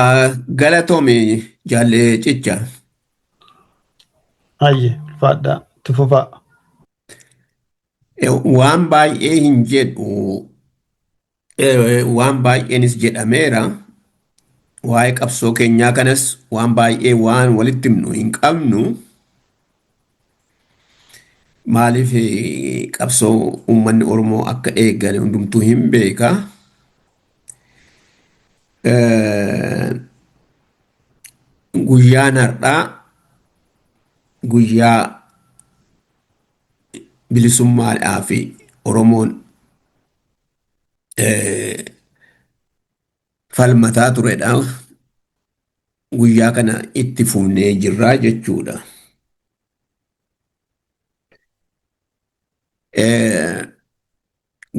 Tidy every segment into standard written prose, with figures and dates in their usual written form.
Galatoome jaallee cicha. Ayye, ulfaadhaa, itti fufaa. Waan baay'ee hin jedhu waan baay'eenis jedhameera. Waa'ee qabsoo keenyaa kanas waan baay'ee waan walitti himnu hin qabnu. Maaliif qabsoo uummanni Oromoo akka eeggane hundumtuu hin beeka. Guyyaan har'aa guyyaa bilisummaadhaa fi Oromoon falmataa turedha. Guyyaa kana itti fufnee jirraa jechuudha.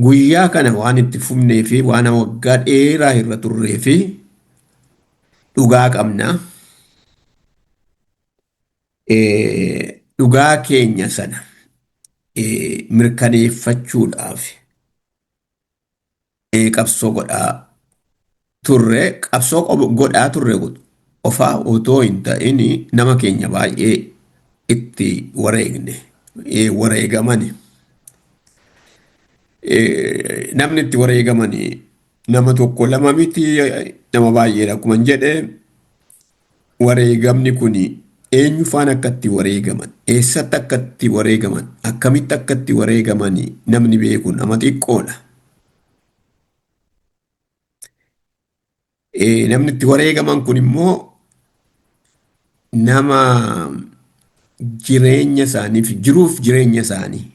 Guyyaa kana waan itti fufnee fi waan waggaa dheeraa irra turree fi dhugaa qabna. Dhugaa keenya sana mirkaneeffachuudhaaf qabsoo godhaa turre. Qabsoo godhaa turre qofaa otoo hin ta'in nama keenya baay'ee itti wareegne wareegamani. Namni itti wareegamani nama tokko lama miti nama baay'eedha. Akkuma jedhe wareegamni kun eenyu faana akka itti wareegaman, eessatti akka itti wareegaman, akkamitti akka itti wareegaman namni beeku nama xiqqoodha. Namni itti wareegaman kun immoo nama jireenya isaanii fi jiruuf jireenya isaanii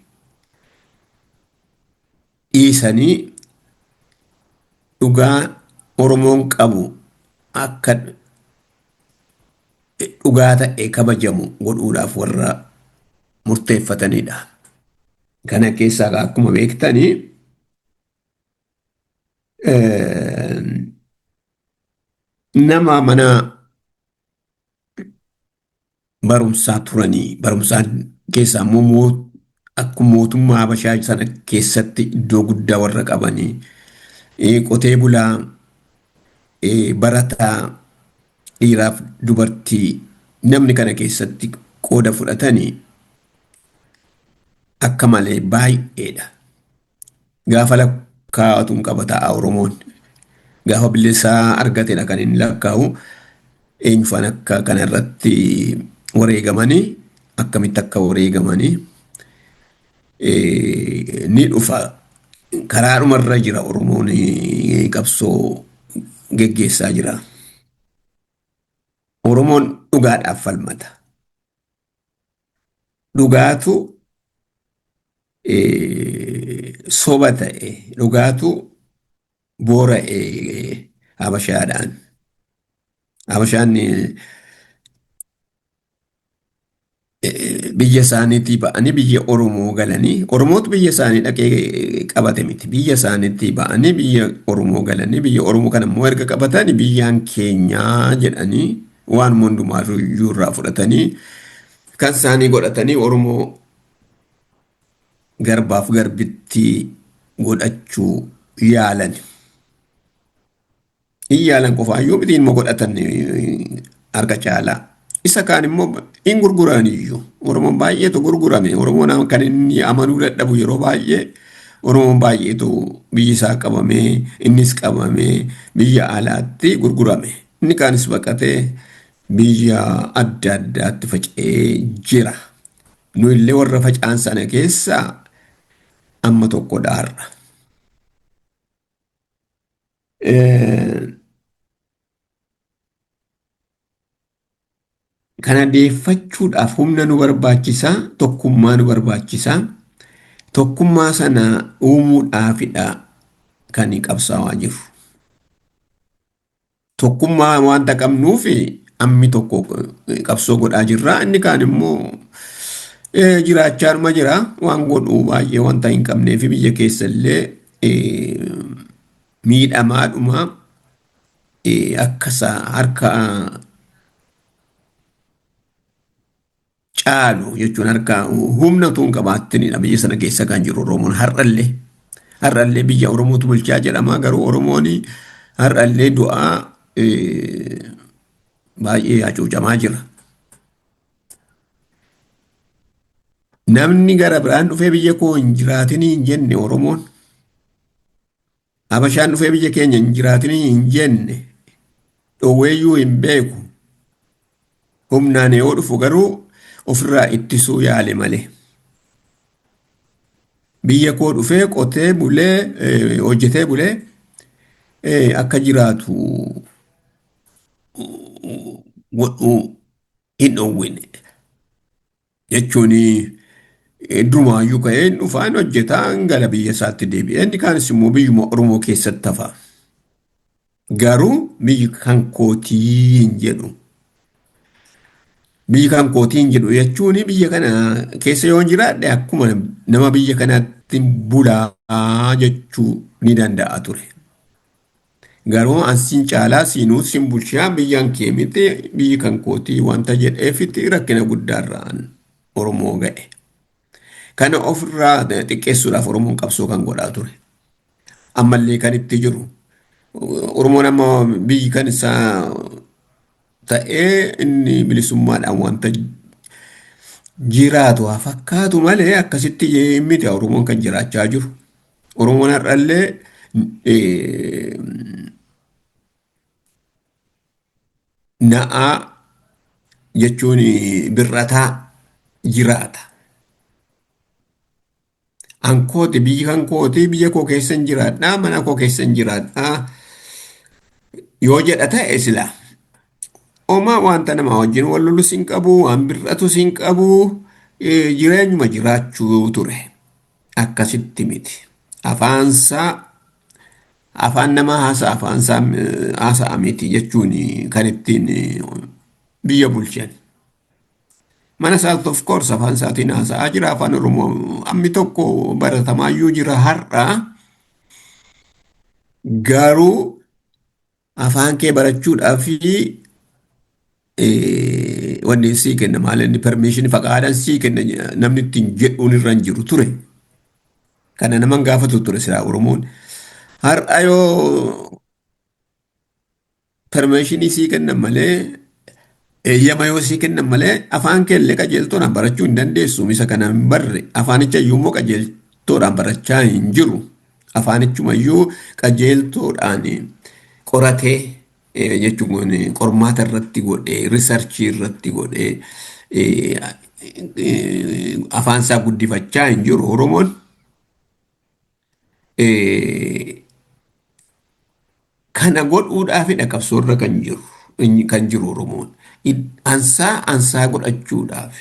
dhiisanii dhugaa Oromoon qabu akka dhugaa ta'e kabajamu godhuudhaaf warra murteeffatanidha. Kana keessaa akkuma beektanii nama mana barumsaa turanii barumsaan keessaa immoo akkuma mootummaa Habashaa sana keessatti iddoo guddaa warra qabanii qotee bulaa barataa dhiiraaf dubartii namni kana keessatti qooda fudhatanii akka malee baay'eedha. Gaafa lakkaa'atuun qaba ta'a Oromoon. Gaafa bilisaa argatedha kan inni lakkaa'u. Eenyufaan akka kana irratti wareegamanii akkamitti akka wareegamanii ni dhufa. Karaadhumarra jira Oromoon qabsoo geggeessaa jira. Oromoon dhugaadhaaf falmata. Dhugaatu soba ta'e, dhugaatu boora'e Habashaadhaan. Habashaan biyya isaaniitii ba'anii biyya Oromoo galanii, Oromootu biyya isaanii dhaqee qabate miti. Biyya isaaniitii ba'anii biyya Oromoo galanii, biyya Oromoo kana immoo erga qabatanii biyyaan keenyaa jedhanii waan hundumaa iyyuu irraa fudhatanii kan isaanii godhatanii Oromoo garbaaf garbittii godhachuu yaalan. Yaalan qofaayyuu miti immoo godhatan harka caalaa. Isa kaan immoo hin gurguran iyyuu. Oromoon baay'eetu gurgurame. Oromoon kan inni amanuu dadhabu yeroo baay'ee Oromoon baay'eetu biyyi isaa qabamee innis qabamee biyya alaatti gurgurame. Inni kaanis baqatee biyya adda addaatti faca'ee jira. Nu illee warra faca'an sana keessaa amma tokko dhaarra. Kana deeffachuudhaaf humna nu barbaachisaa, tokkummaa nu barbaachisaa. Tokkummaa sana uumuudhaafidha kan qabsaa'aa jiru. Tokkummaa waanta qabnuufi ammi tokko qabsoo godhaa jirra. Inni kaan immoo jiraachaa jira waan godhuu baay'ee wanta hin qabnee fi biyya keessa illee miidhamaadhuma akkasaa harka caalu jechuun harka humna utuu hin qabaattinidha biyya sana keessa kan jiru Oromoon har'allee biyya Oromootu bulchaa jedhama garuu Oromoon har'allee du'aa eh, baay'ee hacuucamaa jira. Namni gara biraan dhufee biyya koo hin jiraatinii hin jenne Oromoon. Habashaan dhufee biyya keenya hin jiraatinii hin jenne dhoowweeyyuu hin beeku. Humnaan yoo dhufu garuu ofirraa ittisuu yaale malee. Biyya koo dhufee qotee bulee hojjetee bulee akka jiraatu godhuu hin dhoowwine jechuun durumaayyuu ka'ee dhufaan hojjetaa gara biyya isaatti deebi'ee inni kaanis immoo biyyuma Oromoo keessatti hafa. Garuu biyyi kan kootii hin jedhu. Biyyi kan kootii hin jedhu jechuun biyya kana keessa yoo jiraadhe akkuma nama biyya kanaatti bulaa jechuu ni danda'a ture. Garuu ansiin caalaa siinuu siin bulchaa biyyaan kee miti biyyi kan kootii wanta jedheefitti rakkina guddaarraan Oromoo ga'e. Kana ofirraa xiqqeessuudhaaf Oromoon qabsoo kan godhaa ture. Ammallee kan itti jiru. Oromoon amma biyyi kan isaa ta'ee inni bilisummaadhaan wanta jiraatu haa fakkaatu malee akkasitti miti Oromoon kan jiraachaa jiru. Oromoon har'allee na'aa jechuun birrataa jiraata. Ankooti biyyi kan kooti biyya koo keessa hin jiraadhaa mana koo keessa hin jiraadhaa yoo jedha ta'e silaa. Oma wanta nama wajjin wal lolu siin qabu waan birratu siin qabu jireenyuma jiraachuu ture. Akkasitti miti. Afaansaa afaan nama haasa'a afaansaa haasa'a miti jechuun kan ittiin biyya bulchan. Mana isaatti of course afaan isaatiin haasa'aa jira afaan Oromoo ammi tokko baratamaayyuu jira har'a. Garuu afaan kee barachuudhaaf wanni sii kenna maal inni permission faqaadhaan sii kenna namni ittiin jedhuun irra hin jiru ture. Kana naman gaafatu ture silaa Oromoon. Har'a yoo permissionii sii kennan malee eeyyama yoo sii kennan malee afaan keellee qajeeltoodhaan barachuu hin dandeessu. Isa kana hin barre afaanicha iyyuu immoo qajeeltoodhaan barachaa hin jiru. Afaanichuma iyyuu qajeeltoodhaan qoratee jechuun qormaata irratti godhee riisarchii irratti godhee afaan isaa guddifachaa hin jiru Oromoon. Kana godhuudhaafidha qabsoorra kan jiru Oromoon. Ansaa godhachuudhaaf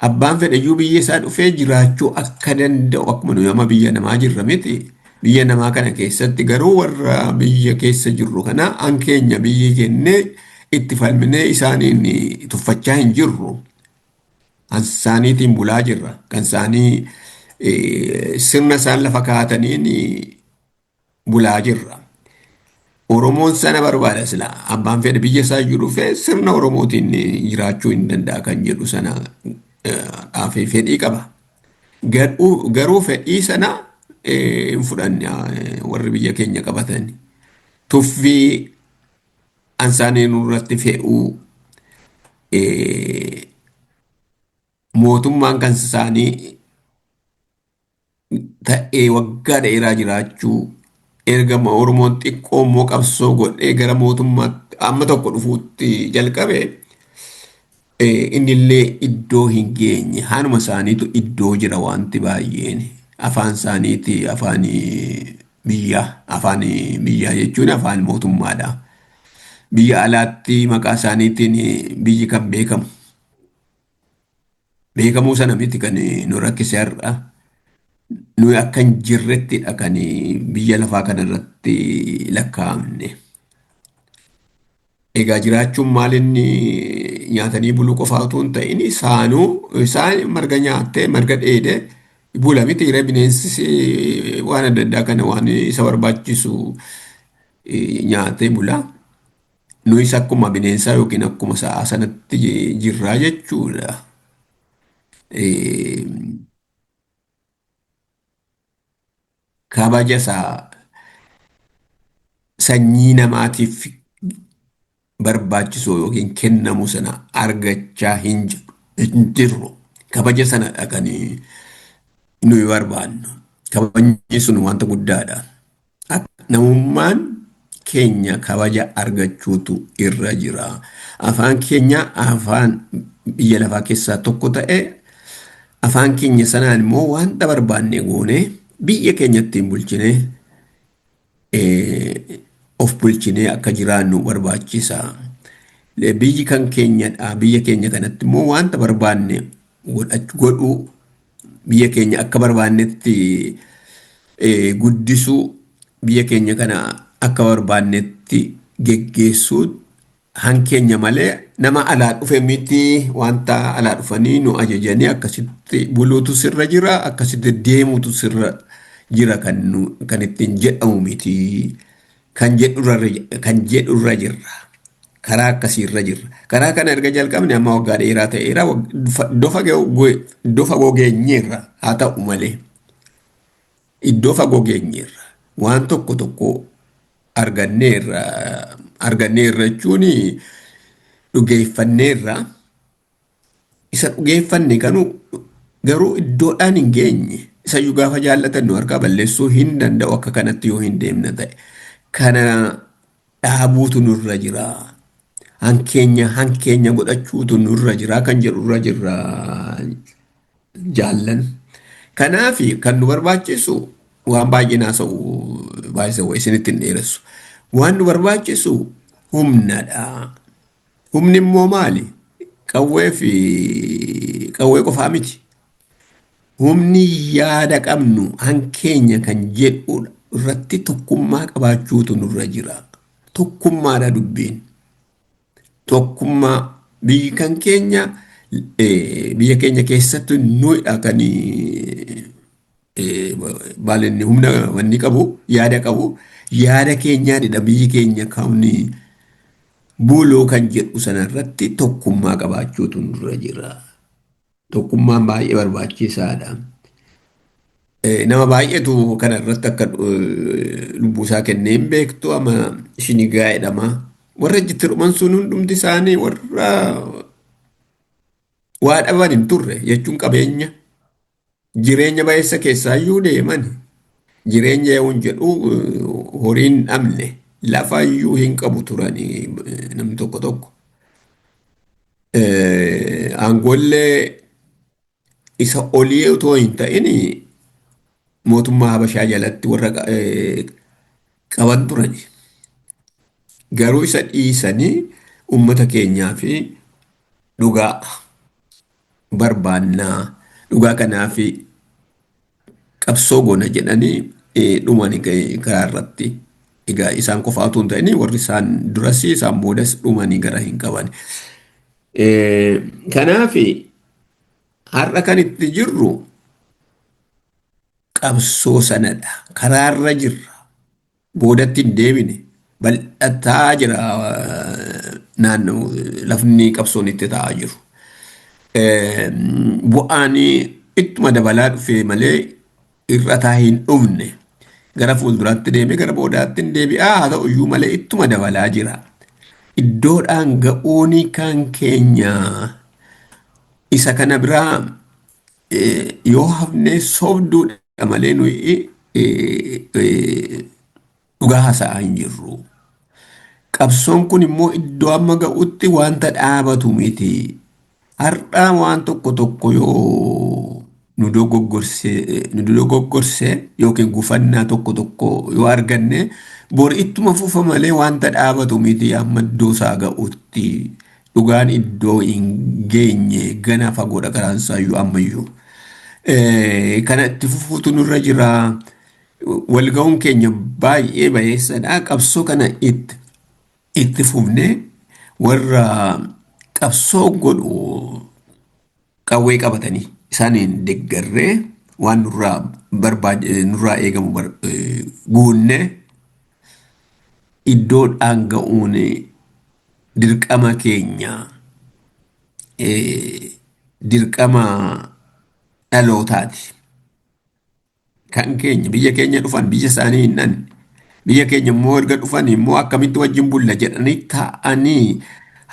abbaan fedhayyuu biyya isaa dhufee jiraachuu akka danda'u akkuma nama biyya namaa jirra miti. Biyya namaa kana keessatti garuu warra biyya keessa jirru kana an keenya biyya jennee itti falminee isaaniin tuffachaa hin jirru. Ansaaniitiin bulaa jirra. Kan isaanii sirna isaan lafa kaataniin bulaa jirra. Oromoon sana barbaada sila abbaan fedha biyya isaa iyyuu dhufee sirna Oromootiin jiraachuu hin danda'a kan jedhu sana dhaafee fedhii qaba. Garuu fedhii sana hin fudhanne warri biyya keenya qabatan tuffii ansaanii nurratti fe'uu mootummaan kan isaanii ta'ee waggaa dheeraa jiraachuu erga Oromoon xiqqoo immoo qabsoo godhee gara mootummaatti amma tokko dhufuutti jalqabe innillee iddoo hin geenye hanuma isaaniitu iddoo jira wanti baay'een afaan isaaniiti afaan biyyaa jechuun afaan mootummaadha. Biyya alaatti maqaa isaaniitiin biyyi kan beekamu. Beekamuu sana miti kan nu rakkise har'a. Nuyi akka hin jirrettidha kan biyya lafaa kanarratti lakkaa'amne. Egaa jiraachuun maalinni nyaatanii buluu qofa otoo hin ta'in isaan marga nyaattee marga dheedee bula miti bineensi waan adda addaa kana waan isa barbaachisu nyaatee bula. Nuyis akkuma bineensaa yookiin akkuma sa'aa sanatti jirraa jechuudha. Kabaja isaa sanyii namaatiif barbaachisoo yookiin kennamu sana argachaa hin jirru. Kabaja sana dhaqanii nuyi barbaannu. Kabajni sun wanta guddaadha. Namummaan keenya kabaja argachuutu irra jira. Afaan keenya afaan biyya lafaa keessaa tokko ta'e afaan keenya sanaan immoo wanta barbaanne goone biyya keenya ittiin bulchine of bulchinee akka jiraannu barbaachisa. Biyyi kan keenyadha. Biyya keenya kanatti immoo wanta barbaanne godhuu biyya keenya akka barbaannetti guddisuu biyya keenya kana akka barbaannetti geggeessuu hankeenya malee nama alaa dhufe miti wanta alaa dhufanii nu ajajanii akkasitti buluutu sirra jira akkasitti deemuutu sirra jira kan ittiin jedhamu miti kan jedhurra jirra karaa akkasiirra jirra karaa kana erga jalqabne amma waggaa dheeraa ta'eera iddoo fagoo geenyeerra haa ta'u malee iddoo fagoo geenyeerra waan tokko arganneerra jechuun dhugeeffanneerra isa dhugeeffanne kanuu garuu iddoodhaan hin geenye isa iyyuu gaafa jaallatan nu harkaa balleessuu hin danda'u akka kanatti yoo hin deemne ta'e kana dhaabuutu nurra jira hankeenya godhachuutu nurra jira kan jedhurra jirra jaallan kanaaf kan nu barbaachisu waan baay'ee naasa'u baay'isawwa isinitti hin dheeressu waan nu barbaachisu humnadha. Humni immoo maali? Qawwee qofaa miti. Humni yaada qabnu hankeenya kan jedhu irratti tokkummaa qabaachuutu nurra jira. Tokkummaadha dubbiin. Tokkummaa biyya keenya keessatti nuyiidha kan baalinni humna wanni qabu yaada keenyaadha biyyi keenya kan buluu kan jedhu sanarratti tokkummaa qabaachuutu nurra jira. Tokkummaan baay'ee barbaachisaadha. Nama baay'eetu kanarratti akka lubbuusaa kennee hin beektu ama ishini gaa'edhama. Warra jitti dhuman sun hundumti isaanii warra waa dhaban hin turre jechuun qabeenya. Jireenya baay'isa keessaayyuu deeman. Jireenya yoo jedhu horiin dhabne lafaayyuu hin qabu turani namni tokko. Aangoollee isa olii utoo hin ta'in mootummaa Habashaa jalatti warra qaban turani. Garuu isa dhiisanii uummata keenyaa fi dhugaa barbaannaa dhugaa kanaa fi qabsoo goona jedhanii dhumani karaa irratti. Egaa isaan qofaatu hin ta'in warri isaan duras isaan boodas dhumanii gara hin qaban. Kanaaf har'a kan itti jirru qabsoo sanadha. Karaarra jirra. Boodatti hin deebine. Bal'ataa jira naannoo lafni qabsoon itti ta'aa jiru. Bu'aan ittuma dabalaa dhufee malee irrataa hin dhumne. Gara fuulduraatti deemee gara boodaatti hin deebi'aa haa ta'u iyyuu malee ittuma dabalaa jira. Iddoodhaan ga'uun kan keenya isa kana biraa yoo hafnee sobduudha malee nuyi dhugaa haasa'aa hin jirru. Qabsoon kun immoo iddoo amma ga'utti wanta dhaabatu miti. Har'aa waan tokko yoo nu dogoggorse yookiin gufannaa tokko yoo arganne bor ittuma fufa malee wanta dhaabatu miti amma iddoo isaa ga'utti dhugaan iddoo hin geenye gana fagoodha karaansaayyuu ammayyuu. Kana itti fufuutu nurra jira. Walga'uun keenya baay'ee bayeessadha. Qabsoo kana itti fufne warra qabsoo godhu qawwee qabatanii isaaniin deeggarree waan nurraa eegamu guunne iddoodhaan ga'uun dirqama keenya dirqama dhalootaati. Kan keenya biyya keenya dhufan biyya isaanii hin dhanne biyya keenya immoo erga dhufanii immoo akkamitti wajjin bulla jedhanii taa'anii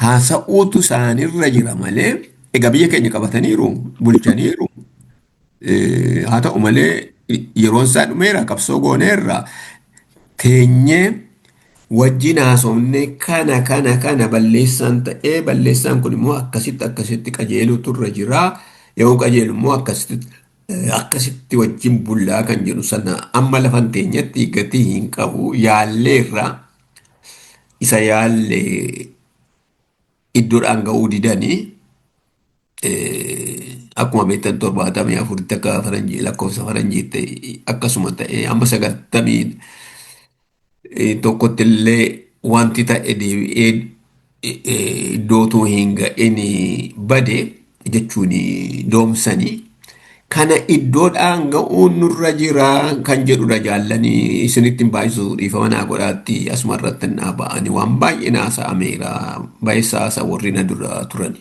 haasa'uutu isaanirra jira malee egaa biyya keenya qabataniiru bulchaniiru. Haa ta'u malee yeroon isaa dhumeera qabsoo gooneerra teenyee wajjin haasofne kana balleessaan ta'ee balleessaan kun immoo akkasitti qajeeluutu irra jira. Yoo qajeelu immoo akkasitti wajjin bullaa kan jedhu sana amma lafan teenyatti gatii hin qabu yaalleerra isa yaallee iddoodhaan ga'uu didanii akkuma beektan 74 akka faranjii lakkoofsa faranjiitti akkasuma ta'e amma 90 tokkotti illee wanti ta'e deebi'ee iddootuu hin ga'in bade jechuun doomsanii kana iddoodhaan ga'uun nurra jira kan jedhudha jaallanii isinitti hin baay'isu dhiifama naa godhaatti asuma irratti naa ba'anii waan baay'ee naa sa'ameera baay'ee saasa warri na dura turani.